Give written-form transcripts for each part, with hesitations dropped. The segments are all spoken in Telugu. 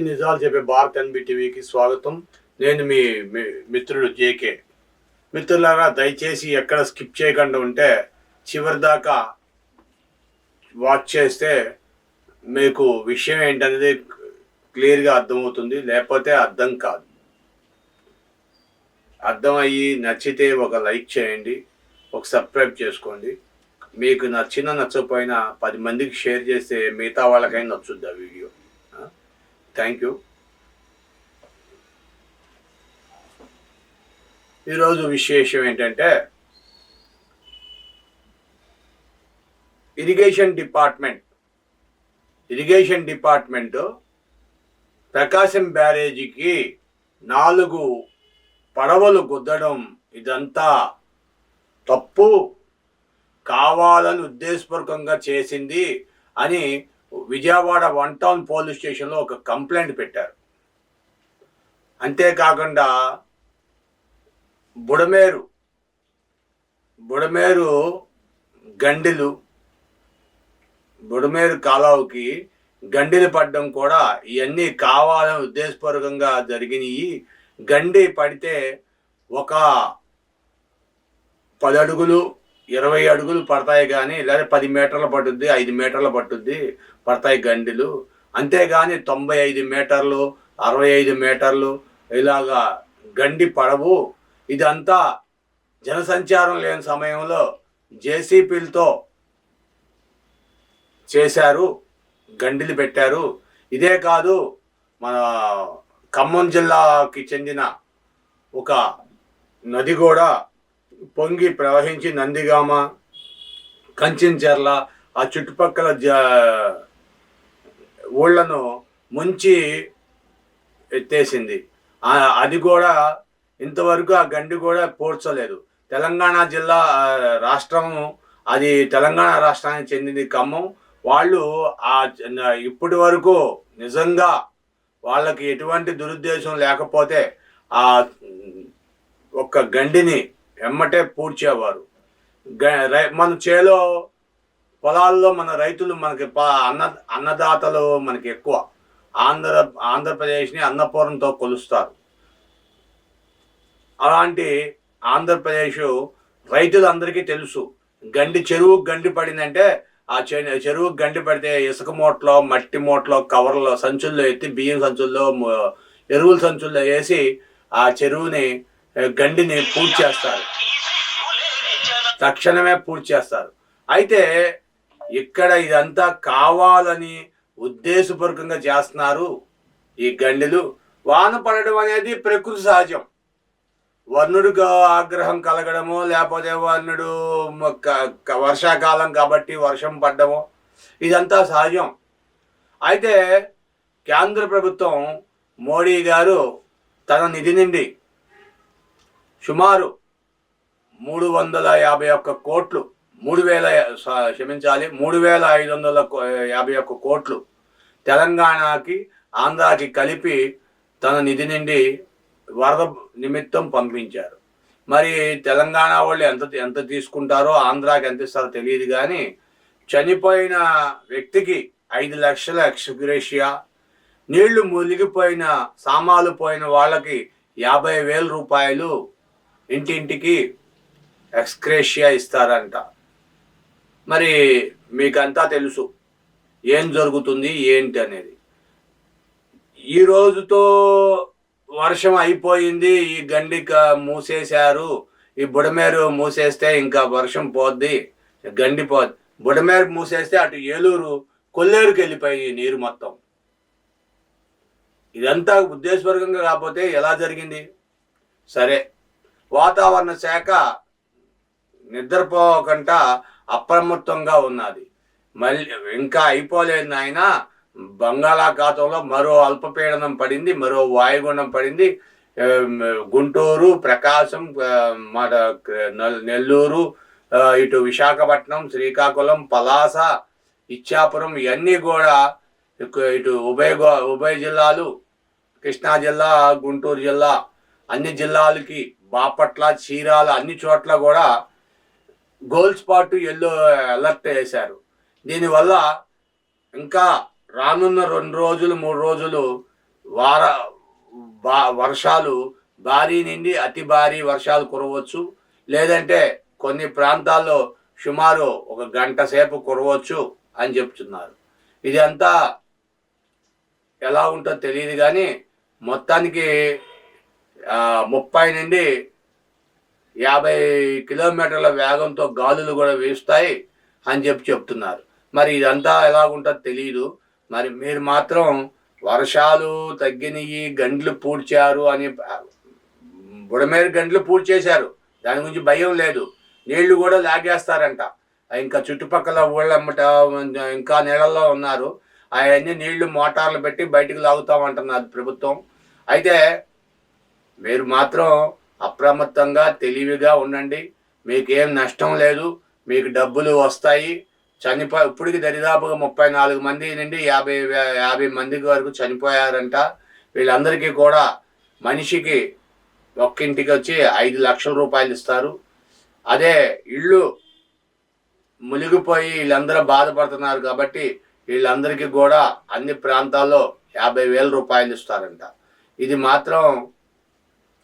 నిజాలు చెప్పే భారత్ ఎన్బి టీవీకి స్వాగతం. నేను మీ మిత్రుడు జేకే. మిత్రులారా, దయచేసి ఎక్కడ స్కిప్ చేయకుండా ఉంటే చివరి దాకా వాచ్ చేస్తే మీకు విషయం ఏంటనేది క్లియర్గా అర్థమవుతుంది, లేకపోతే అర్థం కాదు. అర్థమయ్యి నచ్చితే ఒక లైక్ చేయండి, ఒక సబ్స్క్రైబ్ చేసుకోండి. మీకు నచ్చకపోయినా 10 మందికి షేర్ చేస్తే మిగతా వాళ్ళకైనా నచ్చుద్ది ఆ వీడియో. Thank you. ఈరోజు విశేషం ఏంటంటే, ఇరిగేషన్ డిపార్ట్మెంట్ ప్రకాశం బ్యారేజీకి 4 పడవలు గుద్దడం ఇదంతా తప్పు, కావాలని ఉద్దేశపూర్వకంగా చేసింది అని విజయవాడ 1 టౌన్ పోలీస్ స్టేషన్లో ఒక కంప్లైంట్ పెట్టారు. అంతేకాకుండా బుడమేరు కాలువకి గండిలు పడడం కూడా ఇవన్నీ కావాలని ఉద్దేశపూర్వకంగా జరిగినాయి. గండి పడితే ఒక 10 అడుగులు 20 అడుగులు పడతాయి, కానీ లేదా 10 మీటర్లు పట్టుద్ది, 5 మీటర్లు పడతాయి గండిలు. అంతేగాని 95 మీటర్లు 65 మీటర్లు ఇలాగా గండి పడవు. ఇదంతా జనసంచారం లేని సమయంలో జేసీపీలతో చేశారు, గండిలు పెట్టారు. ఇదే కాదు, మన ఖమ్మం జిల్లాకి చెందిన ఒక నది కూడా పొంగి ప్రవహించి నందిగామ, కంచెంచెర్ల ఆ చుట్టుపక్కల ఊళ్ళను ముంచి ఎత్తేసింది. అది కూడా ఇంతవరకు ఆ గండి కూడా పూడ్చలేదు. తెలంగాణ జిల్లా రాష్ట్రము, అది తెలంగాణ రాష్ట్రానికి చెందింది ఖమ్మం. వాళ్ళు ఇప్పటి వరకు నిజంగా వాళ్ళకి ఎటువంటి దురుద్దేశం లేకపోతే ఆ ఒక్క గండిని ఎమ్మటే పూడ్చేవారు. మన చేలో పొలాల్లో మన రైతులు, మనకి అన్నదాతలు మనకి ఎక్కువ. ఆంధ్రప్రదేశ్ని అన్నపూర్ణతో కొలుస్తారు. అలాంటి ఆంధ్రప్రదేశ్ రైతులందరికీ తెలుసు, చెరువుకు గండి పడిందంటే ఆ చెరువుకు గండి పడితే ఇసుక మూటలో, మట్టి మూటలో, కవర్లో, సంచుల్లో ఎత్తి, బియ్యం సంచుల్లో, ఎరువుల సంచుల్లో వేసి ఆ చెరువుని గండిని పూర్తి చేస్తారు, తక్షణమే పూర్తి చేస్తారు. అయితే ఇక్కడ ఇదంతా కావాలని ఉద్దేశపూర్వకంగా చేస్తున్నారు. ఈ గండిలు వాన పడడం అనేది ప్రకృతి సహజం. వర్ణుడికి ఆగ్రహం కలగడము, లేకపోతే వర్ణుడు వర్షాకాలం కాబట్టి వర్షం పడ్డము, ఇదంతా సహజం. అయితే కేంద్ర ప్రభుత్వం మోడీ గారు తన నిధి నుండి సుమారు 351 కోట్లు, 3551 కోట్లు తెలంగాణకి, ఆంధ్రాకి కలిపి తన నిధి నుండి వరద నిమిత్తం పంపించారు. మరి తెలంగాణ వాళ్ళు ఎంత తీసుకుంటారో, ఆంధ్రాకి ఎంత ఇస్తారో తెలియదు, కానీ చనిపోయిన వ్యక్తికి 5 లక్షల ఎక్స్గ్రేషియా, నీళ్లు మునిగిపోయిన సామాలు పోయిన వాళ్ళకి 50,000 రూపాయలు ఇంటింటికి ఎక్స్గ్రేషియా ఇస్తారంట. మరి మీకంతా తెలుసు ఏం జరుగుతుంది ఏంటి అనేది. ఈ రోజుతో వర్షం అయిపోయింది, ఈ గండి మూసేశారు, ఈ బుడమేరు మూసేస్తే ఇంకా వర్షం పోద్ది, గండి పోద్ది. బుడమేరు మూసేస్తే అటు ఏలూరు, కొల్లేరుకి వెళ్ళిపోయి నీరు మొత్తం. ఇదంతా ఉద్దేశపూర్వకంగా కాకపోతే ఎలా జరిగింది? సరే, వాతావరణ శాఖ నిద్రపోకుండా అప్రమత్తంగా ఉన్నది. మళ్ళీ ఇంకా అయిపోలేదు నాయన, బంగాళాఖాతంలో మరో అల్పపీడనం పడింది, మరో వాయుగుండం పడింది. గుంటూరు, ప్రకాశం, నెల్లూరు, ఇటు విశాఖపట్నం, శ్రీకాకుళం, పలాస, ఇచ్చాపురం, ఇవన్నీ కూడా ఇటు ఉభయ జిల్లాలు, కృష్ణా జిల్లా, గుంటూరు జిల్లా, అన్ని జిల్లాలకి, బాపట్ల, చీరాల, అన్ని చోట్ల కూడా గోల్డ్ స్పాట్ ఎల్లో అలర్ట్ వేశారు. దీనివల్ల ఇంకా రానున్న 2 రోజులు 3 రోజులు వార వర్షాలు భారీ నుండి అతి భారీ వర్షాలు కురవచ్చు, లేదంటే కొన్ని ప్రాంతాల్లో సుమారు ఒక గంట సేపు కురవచ్చు అని చెప్తున్నారు. ఇదంతా ఎలా ఉంటుందో తెలియదు కానీ మొత్తానికి 30 నుండి 50 కిలోమీటర్ల వేగంతో గాలులు కూడా వీస్తాయి అని చెప్తున్నారు. మరి ఇదంతా ఎలాగుంటుందో తెలియదు. మరి మీరు మాత్రం వర్షాలు తగ్గినవి, గండ్లు పూడ్చారు అని బుడమేరు గండ్లు పూడ్చేశారు, దాని గురించి భయం లేదు. నీళ్లు కూడా లాగేస్తారంట. ఇంకా చుట్టుపక్కల ఊళ్ళమ్మట ఇంకా నీళ్ళల్లో ఉన్నారు. అవన్నీ నీళ్లు మోటార్లు పెట్టి బయటకు లాగుతామంటున్నారు ప్రభుత్వం. అయితే మీరు మాత్రం అప్రమత్తంగా తెలివిగా ఉండండి. మీకేం నష్టం లేదు, మీకు డబ్బులు వస్తాయి. ఇప్పటికి దరిదాపుగా 34 మంది నుండి 50 మందికి వరకు చనిపోయారంట. వీళ్ళందరికీ కూడా మనిషికి ఒక్కింటికి వచ్చి 5 లక్షల రూపాయలు ఇస్తారు. అదే ఇళ్ళు మునిగిపోయి వీళ్ళందరూ బాధపడుతున్నారు కాబట్టి వీళ్ళందరికీ కూడా అన్ని ప్రాంతాల్లో 50,000 రూపాయలు ఇస్తారంట. ఇది మాత్రం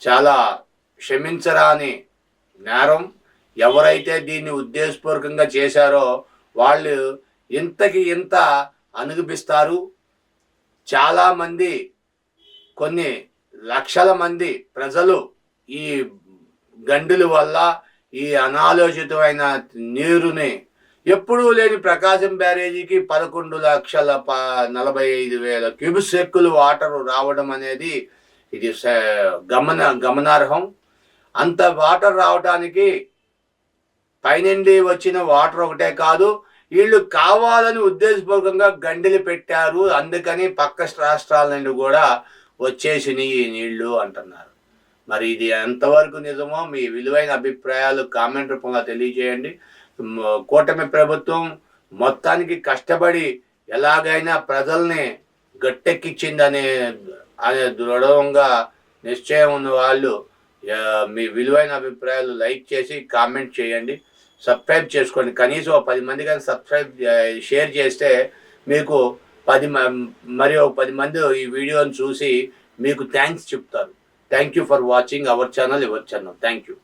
చాలా క్షమించరాని నేరం. ఎవరైతే దీన్ని ఉద్దేశపూర్వకంగా చేశారో వాళ్ళు ఇంతకి ఇంత అనుభవిస్తారు. చాలామంది, కొన్ని లక్షల మంది ప్రజలు ఈ గండుల వల్ల, ఈ అనాలోచితమైన నీరుని, ఎప్పుడూ లేని ప్రకాశం బ్యారేజీకి 11,45,000 క్యూబిక్ వాటర్ రావడం అనేది ఇది గమనార్హం. అంత వాటర్ రావడానికి పైనుండి వచ్చిన వాటర్ ఒకటే కాదు, వీళ్ళు కావాలని ఉద్దేశపూర్వకంగా గండిలు పెట్టారు, అందుకని పక్క రాష్ట్రాల నుండి కూడా వచ్చేసినాయి ఈ నీళ్లు అంటున్నారు. మరి ఇది ఎంతవరకు నిజమో మీ విలువైన అభిప్రాయాలు కామెంట్ రూపంలో తెలియజేయండి. కూటమి ప్రభుత్వం మొత్తానికి కష్టపడి ఎలాగైనా ప్రజల్ని గట్టెక్కించిందనే దృఢంగా నిశ్చయం ఉన్న వాళ్ళు మీ విలువైన అభిప్రాయాలు లైక్ చేసి కామెంట్ చేయండి, సబ్స్క్రైబ్ చేసుకోండి. కనీసం 10 మంది కానీ షేర్ చేస్తే మీకు 10 మంది ఈ వీడియోని చూసి మీకు థ్యాంక్స్ చెప్తారు. Thank you for watching our channel. Thank you.